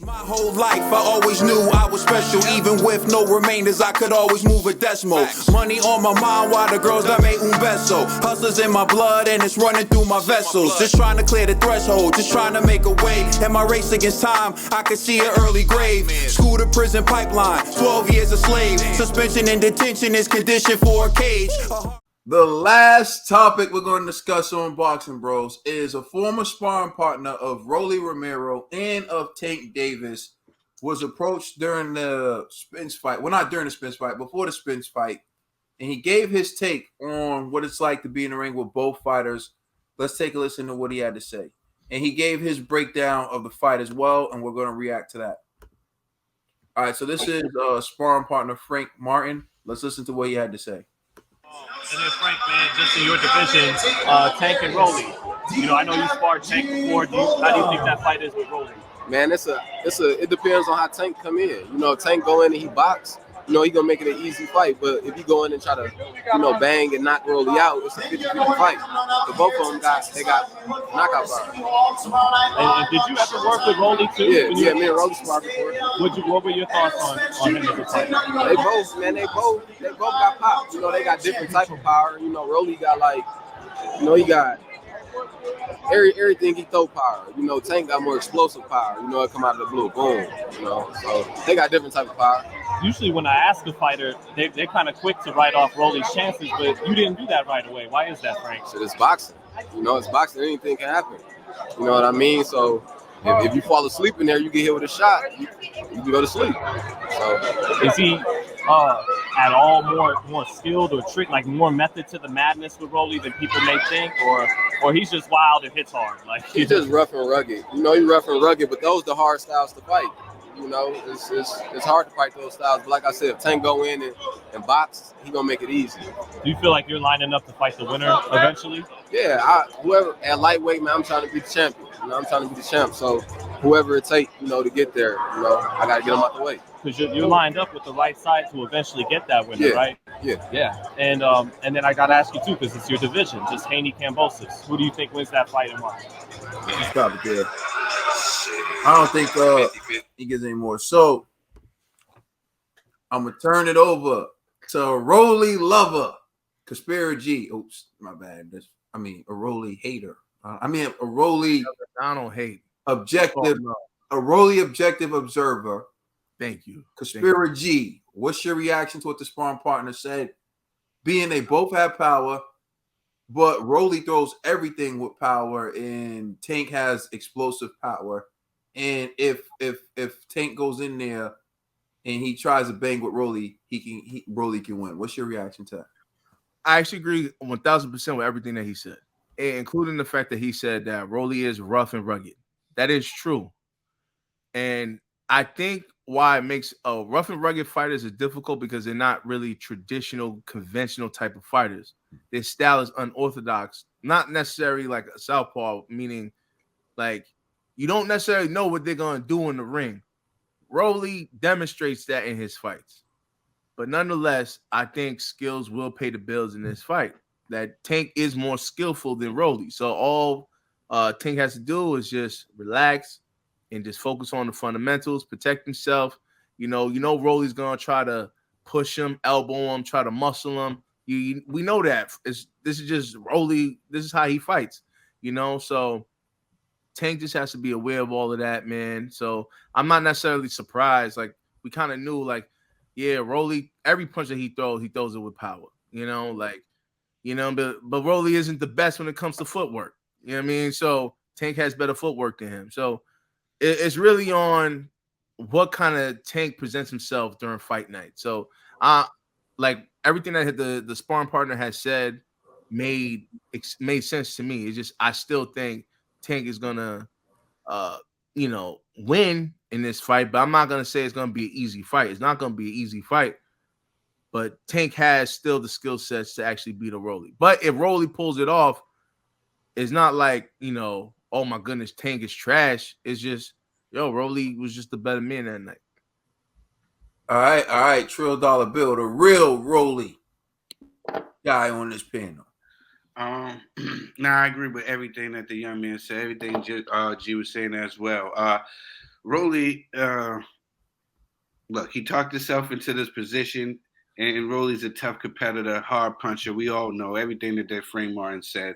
My whole life, I always knew I was special. Even with no remainders, I could always move a decimal. Money on my mind while the girls that made un beso. Hustlers in my blood and it's running through my vessels. Just trying to clear the threshold, just trying to make a way. In my race against time, I could see an early grave. School to prison pipeline, 12 years a slave. Suspension and detention is conditioned for a cage. The last topic we're going to discuss on Boxing Bros is a former sparring partner of Rolly Romero and of Tank Davis was approached during the Spence fight. Well, not during the Spence fight, before the Spence fight. And he gave his take on what it's like to be in the ring with both fighters. Let's take a listen to what he had to say. And he gave his breakdown of the fight as well, and we're going to react to that. All right, so this is sparring partner Frank Martin. Let's listen to what he had to say. And then Frank, man, just in your division, Tank and Rolly. You know, I know you sparred Tank before. How do you think that fight is with Rolly? Man, it depends on how Tank come in. You know, if Tank go in and he box, you know, he gonna make it an easy fight. But if you go in and try to, you know, bang and knock Rolly out, it's a 50-50 fight. But both of them got knockout power. And did you ever work with Rolly too? Yeah, me and Rolly sparred before. What were your thoughts on him as a fighter? They both got pop. You know, they got different type of power. You know, Rolly got he got everything he throw power. You know, Tank got more explosive power. You know, it come out of the blue, boom. You know, so they got different type of power. Usually when I ask a fighter, they're kind of quick to write off Rolly's chances, but you didn't do that right away. Why is that, Frank? So it's boxing. You know, it's boxing. Anything can happen. You know what I mean? So if you fall asleep in there, you get hit with a shot, you can go to sleep. So is he at all more skilled or trick, like more method to the madness with Rolly than people may think, or he's just wild and hits hard? Like he's just rough and rugged. You know, he's rough and rugged, but those are the hard styles to fight. You know, it's hard to fight those styles. But like I said, if Tank go in and box, he gonna make it easy. Do you feel like you're lining up to fight the winner eventually? Yeah, whoever at lightweight, man, I'm trying to be the champion. You know, I'm trying to be the champ. So whoever it takes, you know, to get there, you know, I gotta get him out the way. Because you're lined up with the right side to eventually get that winner, right? Yeah. And then I gotta ask you too, because it's your division, just Haney Kambosos. Who do you think wins that fight and why? He's probably good. I don't think he gets any more. So I'm gonna turn it over to Rolly Lover, Conspiracy. Oops, my bad. A Rolly hater. A Rolly. I don't hate. Objective. A Rolly objective observer. Thank you. Conspiracy. What's your reaction to what the sparring partner said? Being they both have power, but Rolly throws everything with power, and Tank has explosive power. And if Tank goes in there and he tries to bang with Rolly, Rolly can win. What's your reaction to that? I actually agree 1,000% with everything that he said, including the fact that he said that Rolly is rough and rugged. That is true. And I think why it makes a rough and rugged fighters is difficult because they're not really traditional, conventional type of fighters. Their style is unorthodox, not necessarily like a southpaw, meaning like you don't necessarily know what they're going to do in the ring. Rolly demonstrates that in his fights. But nonetheless, I think skills will pay the bills in this fight. That Tank is more skillful than Rolly. So all Tank has to do is just relax and just focus on the fundamentals, protect himself. You know Rolly's going to try to push him, elbow him, try to muscle him. We know that. This is just Rolly. This is how he fights, you know. So Tank just has to be aware of all of that, man. So I'm not necessarily surprised. Like, we kind of knew, like, yeah, Rolly, every punch that he throws it with power, you know, like, you know, but Rolly isn't the best when it comes to footwork. You know what I mean? So Tank has better footwork than him. So it's really on what kind of Tank presents himself during fight night. So like everything that the sparring partner has said made sense to me. It's just I still think Tank is gonna win in this fight, but I'm not gonna say it's gonna be an easy fight. It's not gonna be an easy fight, but Tank has still the skill sets to actually beat a Rolly. But if Rolly pulls it off, it's not like, you know, oh my goodness, Tank is trash. It's just, Rolly was just the better man that night. All right, Trill Dollar Bill, the real Rolly guy on this panel. I agree with everything that the young man said. Everything G was saying as well. Rolly, look, he talked himself into this position, and Rolly's a tough competitor, hard puncher. We all know everything that Frank Martin said.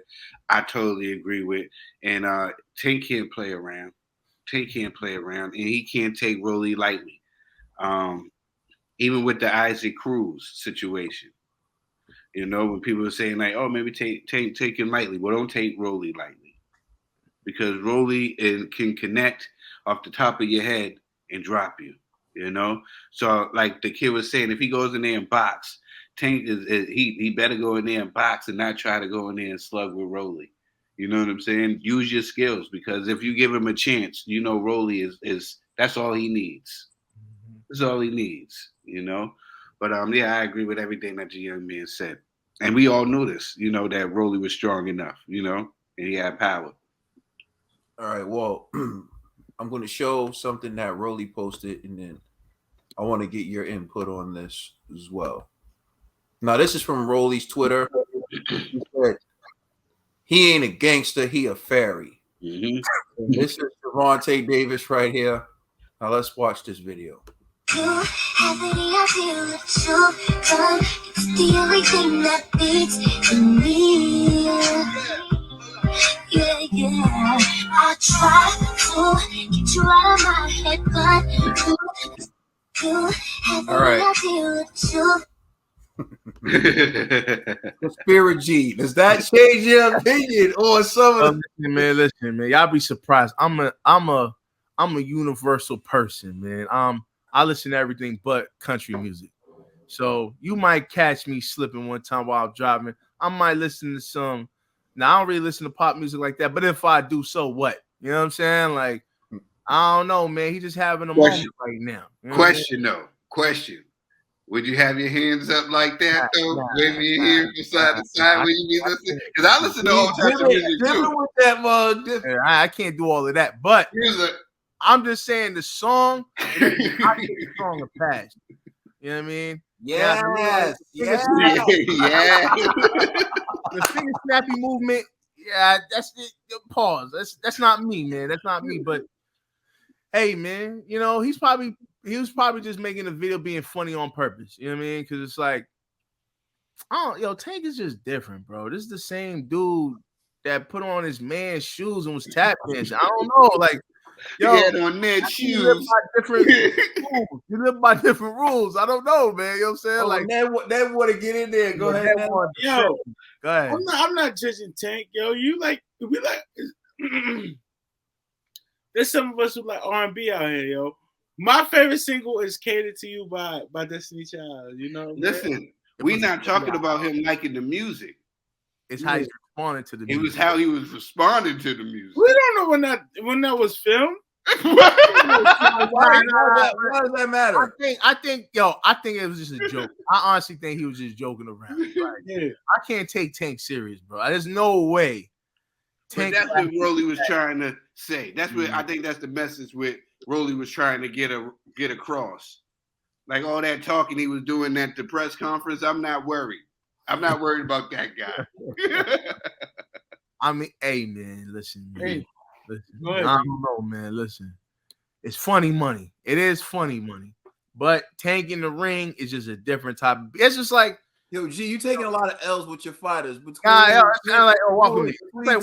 I totally agree with. And Tank can't play around. Tank can't play around, and he can't take Rolly lightly. Um, even with the Isaac Cruz situation. You know, when people are saying like, "Oh, maybe take him lightly," well, don't take Rolly lightly because Rolly can connect off the top of your head and drop you. You know, so like the kid was saying, if he goes in there and box, Tank he better go in there and box and not try to go in there and slug with Rolly. You know what I'm saying? Use your skills because if you give him a chance, you know Rolly is that's all he needs. That's all he needs. You know. But yeah, I agree with everything that the young man said, and we all knew this. You know that Rolly was strong enough. You know, and he had power. All right. Well, I'm going to show something that Rolly posted, and then I want to get your input on this as well. Now, this is from Rolly's Twitter. He said, "He ain't a gangster, he a fairy." Mm-hmm. This is Gervonta Davis right here. Now, let's watch this video. Have any idea what you've done? It's the only thing that beats me. Yeah, yeah. I try to get you out of my head, but you have All right. any idea what you've Spirit G, does that change your opinion on some of the Listen, man, y'all be surprised. I'm a universal person, man. I listen to everything but country music. So you might catch me slipping one time while I'm driving. I might listen to some. Now I don't really listen to pop music like that, but if I do, so what? You know what I'm saying? Like, I don't know, man. He just having a moment right now. You know Question. Would you have your hands up like that though? Waving your hands from side to side when you be listening? Because I listen to all types of music too. with that I can't do all of that, but I'm just saying the song. I think the song a pass. You know what I mean? Yes. Yeah. The finger snappy movement. Yeah, that's it. Pause. That's not me, man. That's not me. But hey, man, you know he was probably just making a video being funny on purpose. You know what I mean? Because it's like, Tank is just different, bro. This is the same dude that put on his man's shoes and was tap dancing. I don't know, like, yo, on net shoes. You live by different rules. I don't know, man. You know what I'm saying? Like, they want to get in there. Go ahead, man. Yo, go ahead. I'm not judging Tank, yo. We like. There's some of us who like R&B out here, yo. My favorite single is "Catered to You" by Destiny Child. You know, listen, we're not talking about him liking the music. It's how he's responding to the music. It was how he was responding to the music. We don't know when that was filmed. Why does that matter? I think it was just a joke. I honestly think he was just joking around. Like, Yeah. I can't take Tank serious, bro. There's no way. But that's what Rolly was trying to say. That's what I think. That's the message with Rolly was trying to get across. Like all that talking he was doing at the press conference. I'm not worried. I'm not worried about that guy. I mean, hey man, listen, man. Hey. Listen, I don't know, man. Listen, it's funny money. It is funny money, but Tank in the ring is just a different type. It's just like, yo, G, you taking a lot of L's with your fighters. it's kind of like, walk with me. Like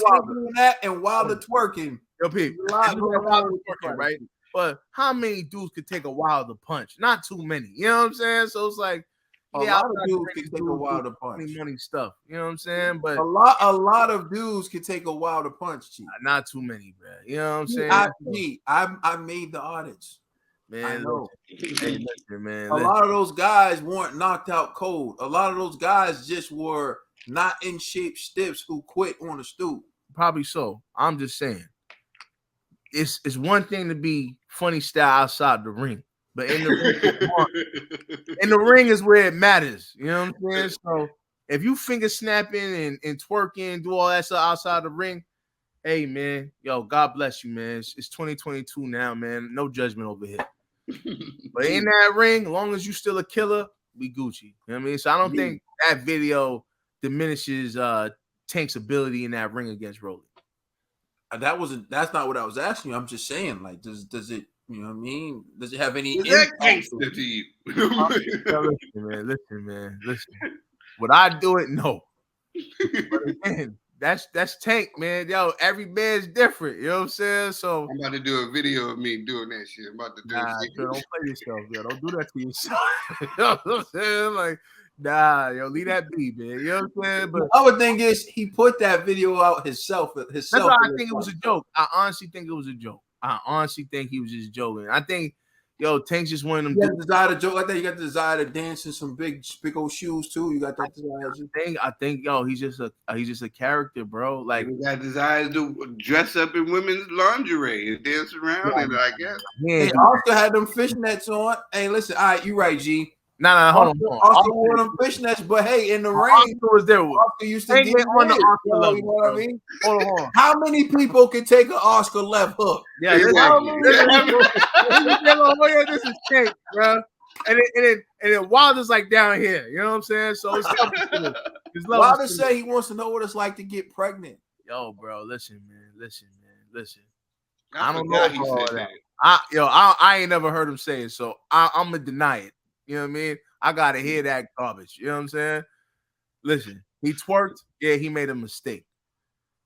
that and Wilder twerking. Yo, people, right? But how many dudes could take a Wilder punch? Not too many. You know what I'm saying? So it's like, a lot of dudes can take a Wilder punch. Money stuff. You know what I'm saying? But a lot of dudes can take a Wilder punch, G. Not too many, man. You know what I'm saying? I made the audits. Man, I know. Listen, man. A lot of those guys weren't knocked out cold. A lot of those guys just were not in shape stiffs who quit on the stool. Probably so. I'm just saying. It's one thing to be funny style outside the ring, but in the ring is where it matters. You know what I'm saying? So if you finger snapping and twerking, do all that stuff outside the ring, hey man, yo, God bless you, man. It's 2022 now, man. No judgment over here. But in that ring, as long as you still a killer, we Gucci. You know what I mean? So I don't think that video diminishes Tank's ability in that ring against Rolly. That's not what I was asking you. I'm just saying, like, does it You know what I mean? Does it have any Is that impact? gangster to you? Listen. Would I do it? No. But again, that's Tank, man. Yo, every man's different. You know what I'm saying? So I'm about to do a video of me doing that shit. I'm about to do nah, it. so don't play yourself, yo. Don't do that to yourself. You know what I'm saying? Like, nah, yo, leave that be, man. You know what I'm saying? But The other thing is he put that video out himself. that's why I think it was a joke. I honestly think it was a joke. I honestly think he was just joking. I think, yo, Tank's just one of them. You got the desire to joke like that. You got the desire to dance in some big old shoes too. You got that desire. I think, yo, he's just a character, bro. Like, We got desires to dress up in women's lingerie and dance around in it, I guess. Hey, Oscar had them fishnets on. Hey, listen, all right, you right, G. Nah, hold on. Oscar wore them fishnets, but hey, in the rain, Oscar was there. Oscar used to Tank get went on the hit, Oscar you know level, what I bro. mean? Hold on. How many people can take an Oscar left hook? Yeah, Exactly. this is Tank, bro. And then Wilder's like down here. You know what I'm saying? So it's Wilder say he wants to know what it's like to get pregnant. Yo, bro, listen, man. I don't know he about all said that. that. I ain't never heard him say it, so I'm gonna deny it. You know what I mean? I gotta hear that garbage. You know what I'm saying? Listen, he twerked. Yeah, he made a mistake,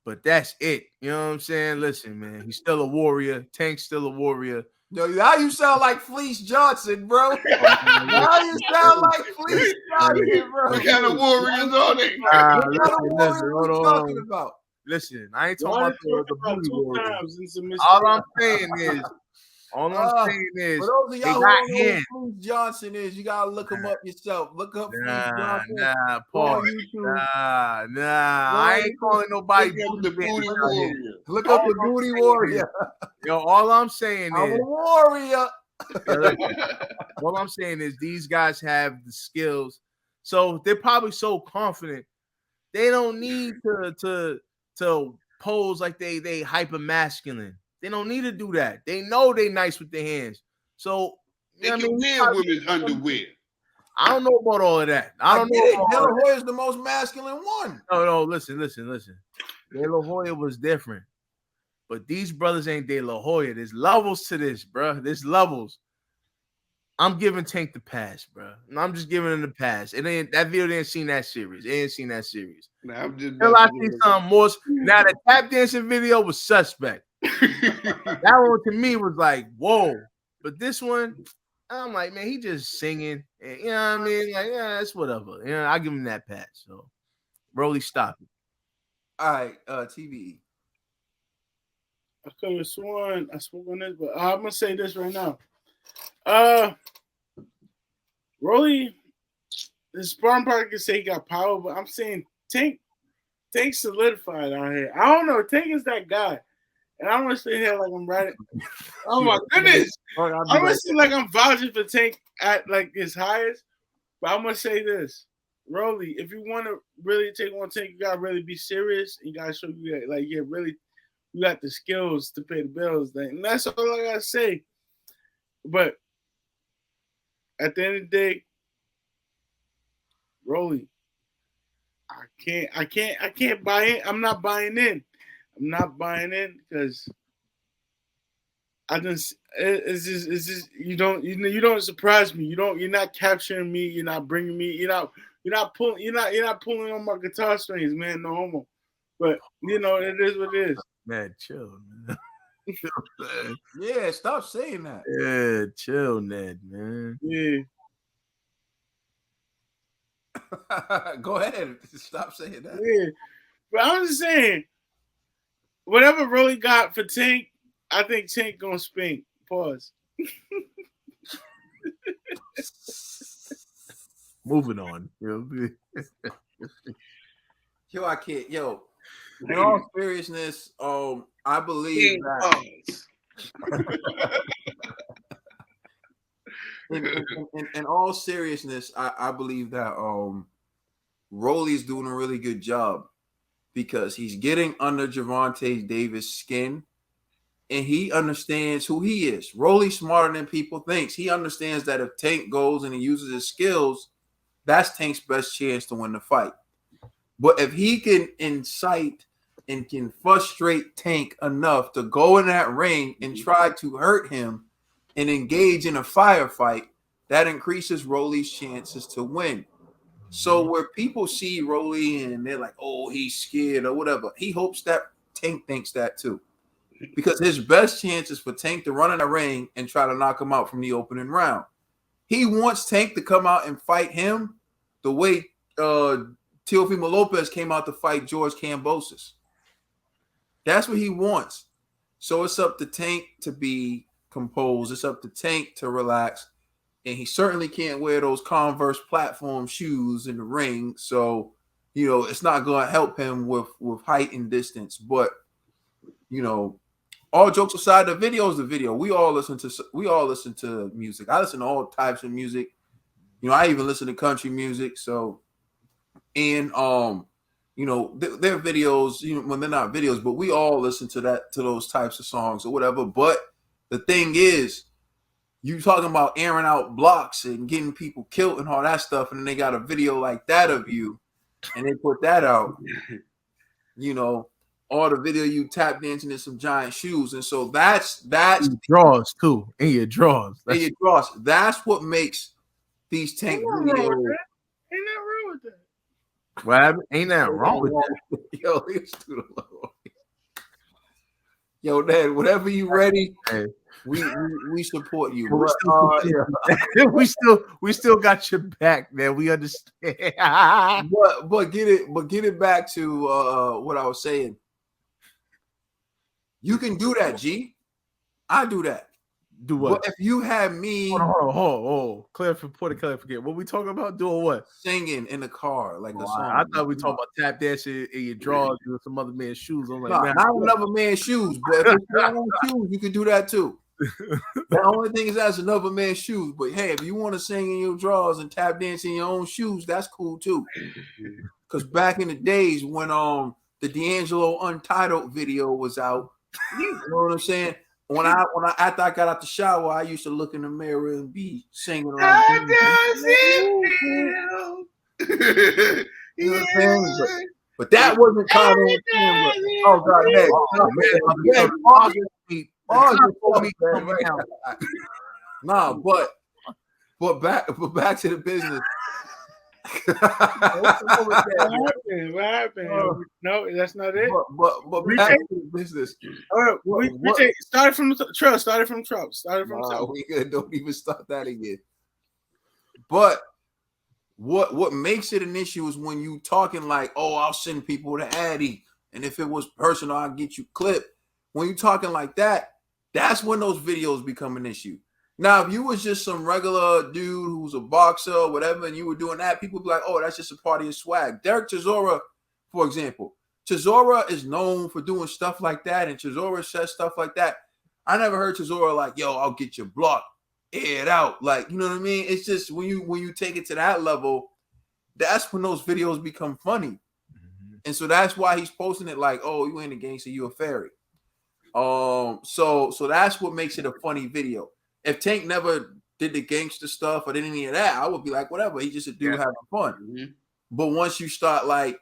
but that's it. You know what I'm saying? Listen, man, he's still a warrior. Tank's still a warrior. Yo, now you sound like Fleece Johnson, bro. Now you sound like Fleece Johnson, bro. What kind of warriors are they? What kind of warriors are you talking about? Listen, I ain't talking about the booty warrior. All I'm saying is, for those of they y'all who got don't know hands. who Fleece Johnson is, you gotta look him up yourself. Look up Fleece Johnson. Nah, Go on Paul. YouTube. Nah. I ain't calling nobody The booty warrior. Look up the booty warrior. Yo, all I'm saying I'm is, a warrior. all I'm saying is these guys have the skills, so they're probably so confident they don't need to pose like they hyper masculine. They don't need to do that. They know they nice with their hands, so They can wear women's underwear. I don't know about all of that. I don't know. De La Hoya is the most masculine one. No, listen. De La Hoya was different. But these brothers ain't De La Hoya. There's levels to this, bro. There's levels. I'm giving Tank the pass, bro. I'm just giving him the pass. It ain't that video didn't seen that series. It ain't seen that series. Nah, I'm just Till I see something more. Now the tap dancing video was suspect. That one to me was like, whoa. But this one, I'm like, man, he just singing. And, you know what I mean? Like, yeah, it's whatever. You know, I give him that pass. So Broly, stop it. All right, TVE. I could have sworn I spoke on this, but I'm gonna say this right now. Rolly, the sparring partner can say he got power, but I'm saying Tank solidified out here. I don't know. Tank is that guy. And I don't want to sit here like I'm writing. Oh my goodness. I don't want to seem like I'm vouching for Tank at like his highest. But I'm gonna say this. Rolly, if you want to really take on Tank, you gotta really be serious. You gotta show you that, like, really you got the skills to pay the bills. And that's all I gotta say. But at the end of the day, Rolly, I can't buy in. I'm not buying in. I'm not buying in because it's just you don't surprise me. You're not capturing me. You're not bringing me. You're not pulling on my guitar strings, man. No homo. But you know it is what it is. Man, chill, man. Yeah, stop saying that. Yeah, chill, Ned, man. Yeah. Go ahead. Stop saying that. Yeah. But I'm just saying, whatever Rolly got for Tank, I think Tank gonna spink. Pause. Moving on. Yo, I can't. Yo, in all seriousness, I believe that. In all seriousness, I believe that Rolly's doing a really good job because he's getting under Gervonta Davis' skin and he understands who he is. Rolly's smarter than people thinks. He understands that if Tank goes and he uses his skills, that's Tank's best chance to win the fight. But if he can incite and can frustrate Tank enough to go in that ring and try to hurt him, and engage in a firefight, that increases Rolly's chances to win. So where people see Rolly and they're like, oh, he's scared or whatever, he hopes that Tank thinks that too. Because his best chance is for Tank to run in the ring and try to knock him out from the opening round. He wants Tank to come out and fight him the way Teofimo Lopez came out to fight George Kambosos. That's what he wants. So it's up to Tank to be composed. It's up to Tank to relax. And he certainly can't wear those Converse platform shoes in the ring. So, it's not going to help him with height and distance. But, all jokes aside, the video is the video. We all listen to music. I listen to all types of music. I even listen to country music. So, and their videos, when they're not videos, but we all listen to those types of songs or whatever. But the thing is, you talking about airing out blocks and getting people killed and all that stuff, and then they got a video like that of you, and they put that out. All the video you tap dancing in some giant shoes, and so that's draws too in your draws. That's what makes these Tank videos. Ain't nothing wrong with that. Well, ain't that wrong with that? Yo, it's too low. Yo, Dad, whatever you ready, we support you. We still got your back, man. We understand. but get it back to what I was saying. You can do that, G. I do that. Do what? But if you had me, hold on. Clarificate. What we talking about? Doing what? Singing in the car, like a song. I thought we talking about tap dancing in your drawers with some other man's shoes. I'm like, not another man's shoes, but if it's your own shoes, you can do that too. The only thing is that's another man's shoes. But hey, if you want to sing in your drawers and tap dance in your own shoes, that's cool too. Because back in the days when the D'Angelo Untitled video was out, you know what I'm saying? When I after I got out the shower, I used to look in the mirror and be singing like How does it feel? You know what I'm saying? But that wasn't caught on camera. Oh God, but back to the business. What happened? No, that's not it. But back to the business. Started from the Trump. Started from Trump. We good. Don't even start that again. But what makes it an issue is when you talking like, oh, I'll send people to Addy, and if it was personal, I'll get you clipped. When you talking like that, that's when those videos become an issue. Now, if you was just some regular dude who's a boxer or whatever, and you were doing that, people would be like, oh, that's just a part of your swag. Derek Chisora, for example. Chisora is known for doing stuff like that, and Chisora says stuff like that. I never heard Chisora like, yo, I'll get your block, air it out. Like, you know what I mean? It's just when you take it to that level, that's when those videos become funny. Mm-hmm. And so that's why he's posting it like, oh, you ain't a gangster, you a fairy. So that's what makes it a funny video. If Tank never did the gangster stuff or did any of that, I would be like, whatever. He's just a dude having fun. Mm-hmm. But once you start like,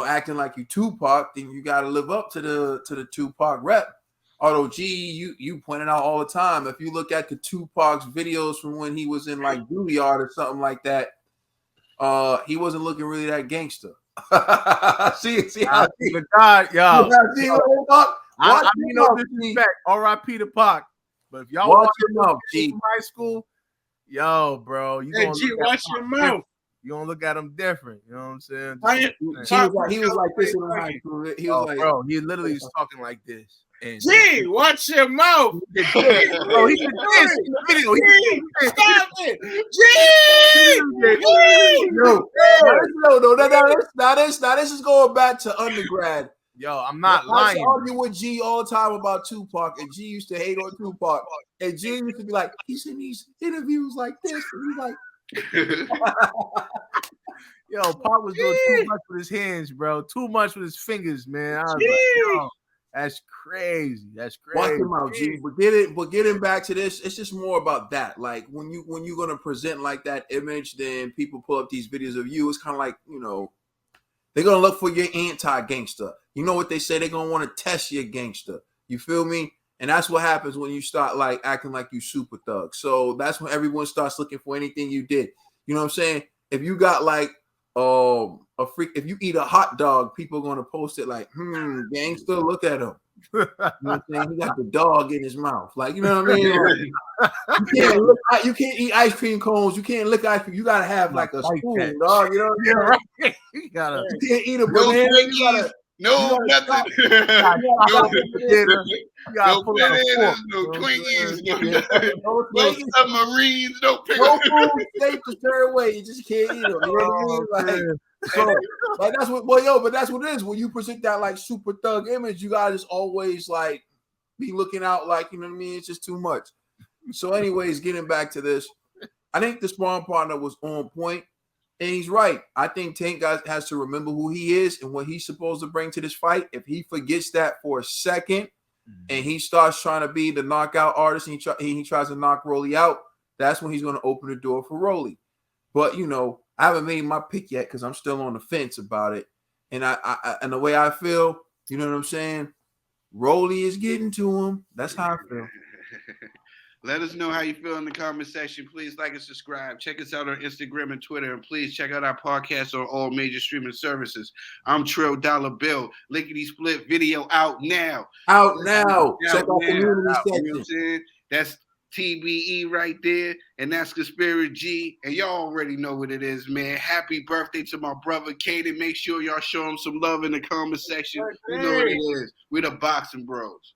acting like you Tupac, then you got to live up to the Tupac rep. Although, you pointed out all the time, if you look at the Tupac's videos from when he was in like Duty Art or something like that, he wasn't looking really that gangster. see how the God, y'all. I mean, no disrespect. R.I.P. to Pac. But if y'all watch your mouth, G. High school, yo, bro, you gonna watch your mouth. You gonna look at him different. You know what I'm saying? He was like this in high school. He was like, bro, he literally is talking like this. And G, watch your mouth. Bro, he did this in the video. Stop it, G. No. This is going back to undergrad. Yo, I'm not lying. I argue with G all the time about Tupac, and G used to hate on Tupac. And G used to be like, he's in these interviews like this, and he's like, yo, Pac was doing too much with his hands, bro. Too much with his fingers, man. I was like, yo, that's crazy. That's crazy. Watch him out, G. But getting back to this, it's just more about that. Like when you're gonna present like that image, then people pull up these videos of you. It's kind of like, they're gonna look for your anti-gangster. You know what they say? They're gonna want to test your gangster. You feel me? And that's what happens when you start like acting like you super thug. So that's when everyone starts looking for anything you did. You know what I'm saying? If you got like a freak, if you eat a hot dog, people are gonna post it like, gangster, look at him. You know what I'm saying? He got the dog in his mouth. Like, you know what I mean? Like, you can't eat ice cream cones. You can't lick ice cream. You gotta have like a spoon, dog. You know what I'm saying? You gotta. You can't eat a No banana. Twinkies, no nothing. No bananas, no Twinkies, no submarines, no No pickles. food safe to turn away. You just can't eat them. You know what I mean? Like, so, like that's what. Well, but that's what it is. When you present that like super thug image, you gotta just always like be looking out. Like, you know what I mean? It's just too much. So, anyways, getting back to this, I think the sparring partner was on point, and he's right. I think Tank has to remember who he is and what he's supposed to bring to this fight. If he forgets that for a second, and he starts trying to be the knockout artist, and he tries to knock Rolly out, that's when he's going to open the door for Rolly. But you know, I haven't made my pick yet because I'm still on the fence about it. And I and the way I feel, you know what I'm saying? Rolly is getting to him. That's how I feel. Let us know how you feel in the comment section. Please like and subscribe. Check us out on Instagram and Twitter. And please check out our podcast on all major streaming services. I'm Trill Dollar Bill. Lickety Split video out now. Out now. Check out community You know section. what I'm saying? That's TBE right there. And that's Conspiracy G. And y'all already know what it is, man. Happy birthday to my brother, Kaden. Make sure y'all show him some love in the comment section. You know what it is. We're the Boxing Bros.